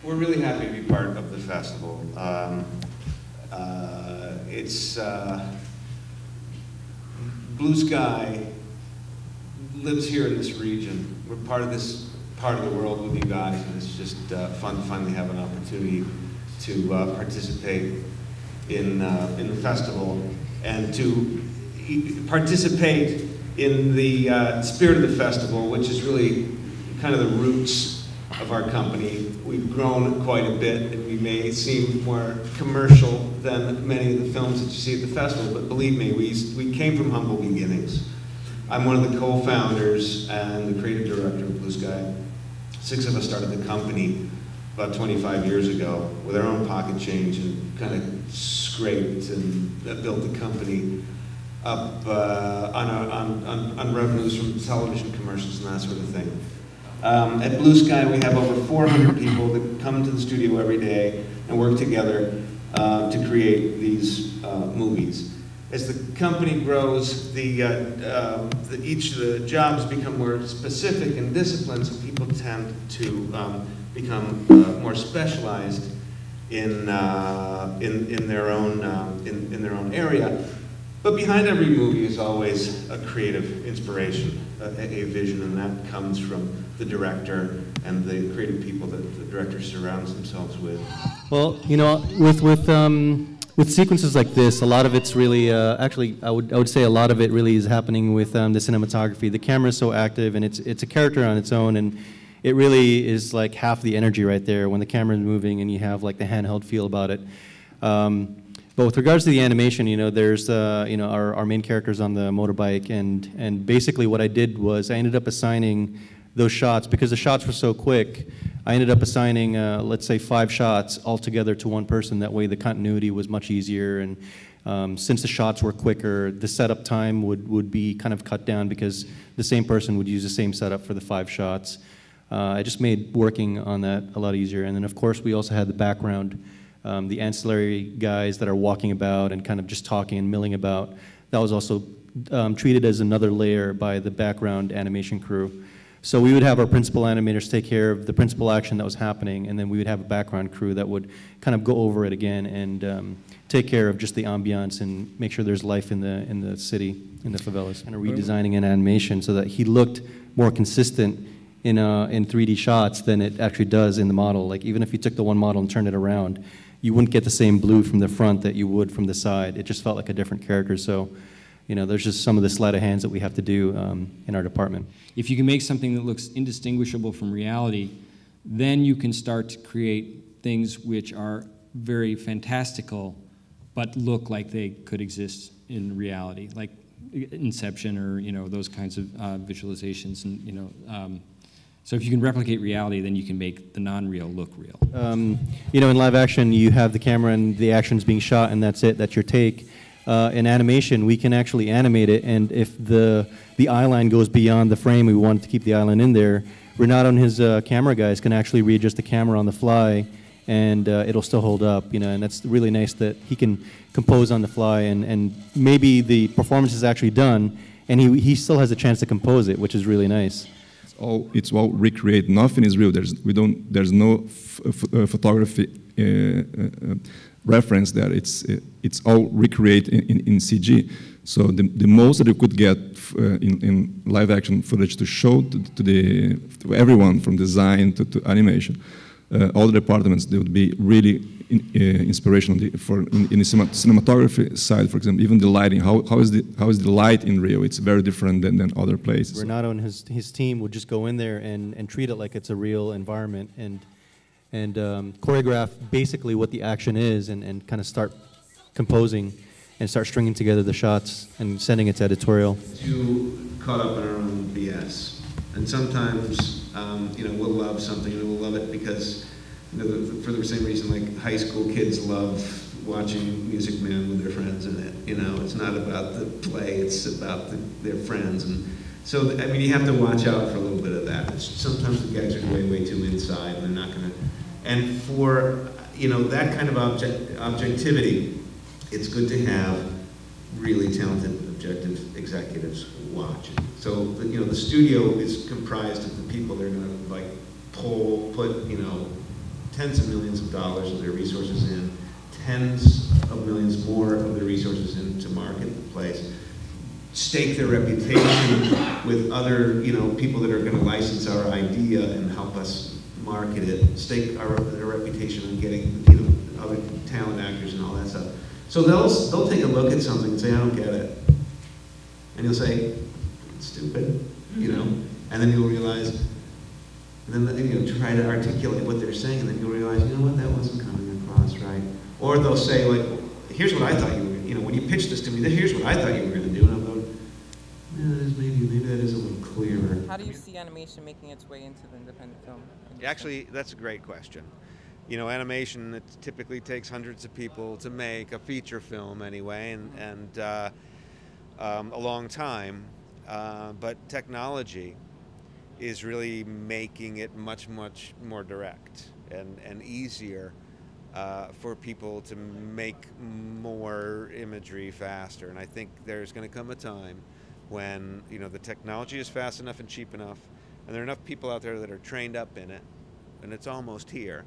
We're really happy to be part of the festival. It's Blue Sky lives here in this region. We're part of this part of the world with you guys, and it's just fun to finally have an opportunity to participate in the festival and to participate in the spirit of the festival, which is really kind of the roots of our company. We've grown quite a bit, and we may seem more commercial than many of the films that you see at the festival, but believe me, we came from humble beginnings. I'm one of the co-founders and the creative director of Blue Sky. 6 of us started the company about 25 years ago with our own pocket change and kind of scraped and built the company up on revenues from television commercials and that sort of thing. At Blue Sky, we have over 400 people that come to the studio every day and work together to create these movies. As the company grows, each of the jobs become more specific and disciplined, so people tend to become more specialized in their own area. But behind every movie is always a creative inspiration, a vision, and that comes from the director and the creative people that the director surrounds themselves with. Well, you know, with sequences like this, a lot of it's really, actually, I would say a lot of it really is happening with the cinematography. The camera is so active, and it's a character on its own, and it really is like half the energy right there when the camera is moving and you have like the handheld feel about it. But with regards to the animation, you know, there's you know, our main character's on the motorbike, and basically what I did was I ended up assigning those shots, because the shots were so quick, I ended up assigning, let's say, 5 shots altogether to one person. That way the continuity was much easier, and since the shots were quicker, the setup time would be kind of cut down because the same person would use the same setup for the 5 shots. I just made working on that a lot easier. And then, of course, we also had the background, the ancillary guys that are walking about and kind of just talking and milling about. That was also treated as another layer by the background animation crew. So we would have our principal animators take care of the principal action that was happening, and then we would have a background crew that would kind of go over it again and take care of just the ambiance and make sure there's life in the city, in the favelas. And redesigning an animation so that he looked more consistent in 3D shots than it actually does in the model. Like, even if you took the one model and turned it around, you wouldn't get the same blue from the front that you would from the side. It just felt like a different character. So, you know, there's just some of the sleight of hands that we have to do in our department. If you can make something that looks indistinguishable from reality, then you can start to create things which are very fantastical, but look like they could exist in reality, like Inception, or, you know, those kinds of visualizations, and, you know. So if you can replicate reality, then you can make the non-real look real. You know, in live action, you have the camera and the action's being shot, and that's it. That's your take. In animation, we can actually animate it, and if the eye line goes beyond the frame, we want to keep the eye line in there. Renato and his camera guys can actually readjust the camera on the fly, and it'll still hold up. You know, and that's really nice that he can compose on the fly, and maybe the performance is actually done, and he still has a chance to compose it, which is really nice. It's all recreated. Nothing is real. There's no photography reference there. It's all recreated in CG. So the most that you could get in live action footage to show to everyone, from design to animation, all the departments, they would be really inspirational in the cinematography side. For example, even the lighting. How is the light in Rio? It's very different than other places. Renato and his team would just go in there and treat it like it's a real environment, and choreograph basically what the action is, and kind of start composing and start stringing together the shots and sending it to editorial. Too caught up in our own BS, and sometimes you know, we'll love something and we'll love it because, you know, for the same reason, like high school kids love watching Music Man with their friends in it. You know, it's not about the play; it's about their friends, and so I mean, you have to watch out for a little bit of that. Sometimes the guys are way too inside, and they're not going to. And for, you know, that kind of objectivity, it's good to have really talented, objective executives watching. So, you know, the studio is comprised of the people that are going to, like, put, you know, tens of millions of dollars of their resources in, tens of millions more of their resources into marketplace, stake their reputation with other, people that are going to license our idea and help us market it, stake their reputation on getting, other talent actors and all that stuff. So they'll take a look at something and say, I don't get it. And you'll say, it's stupid, and then you'll realize, and then try to articulate what they're saying, and then you'll realize, that wasn't coming across right. Or they'll say, like, here's what I thought you were, when you pitched this to me, here's what I thought you were going to do, and I'm going, maybe that is a little clearer. How do you see animation making its way into the independent film industry? Actually, that's a great question. Animation, it typically takes hundreds of people to make a feature film anyway, and a long time. But technology is really making it much, much more direct and easier for people to make more imagery faster. And I think there's going to come a time when the technology is fast enough and cheap enough, and there are enough people out there that are trained up in it, and it's almost here,